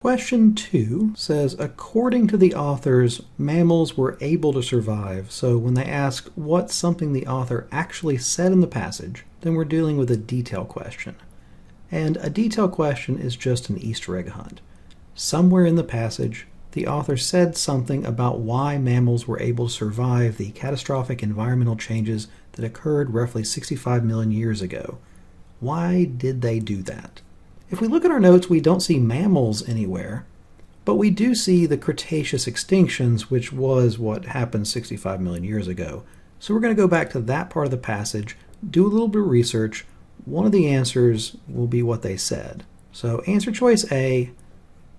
Question 2 says, according to the authors, mammals were able to survive. So when they ask what's something the author actually said in the passage, then we're dealing with a detail question. And a detail question is just an Easter egg hunt. Somewhere in the passage, the author said something about why mammals were able to survive the catastrophic environmental changes that occurred roughly 65 million years ago. Why did they do that? If we look at our notes, we don't see mammals anywhere, but we do see the Cretaceous extinctions, which was what happened 65 million years ago. So we're going to go back to that part of the passage, do a little bit of research. One of the answers will be what they said. So answer choice A,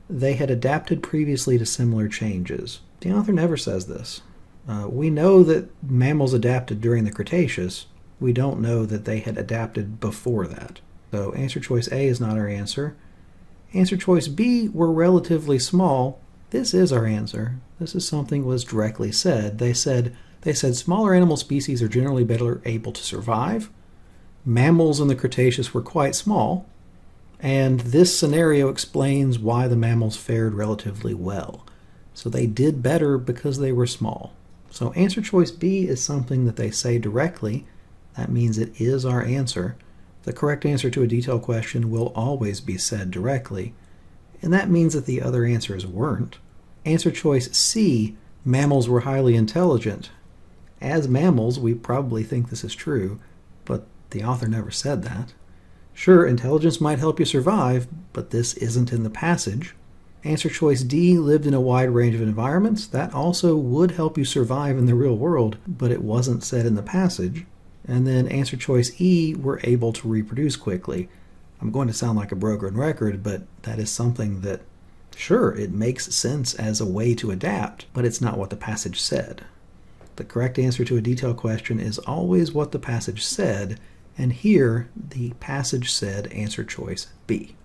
they had adapted previously to similar changes. The author never says this. We know that mammals adapted during the Cretaceous. We don't know that they had adapted before that. So answer choice A is not our answer. Answer choice B, were relatively small. This is our answer. This is something was directly said. They said smaller animal species are generally better able to survive. Mammals in the Cretaceous were quite small. And this scenario explains why the mammals fared relatively well. So they did better because they were small. So answer choice B is something that they say directly. That means it is our answer. The correct answer to a detail question will always be said directly, and that means that the other answers weren't. Answer choice C, mammals were highly intelligent. As mammals, we probably think this is true, but the author never said that. Sure, intelligence might help you survive, but this isn't in the passage. Answer choice D, lived in a wide range of environments. That also would help you survive in the real world, but it wasn't said in the passage. And then answer choice E, were able to reproduce quickly. I'm going to sound like a broken record, but that is something that, sure, it makes sense as a way to adapt, but it's not what the passage said. The correct answer to a detail question is always what the passage said, and here the passage said answer choice B.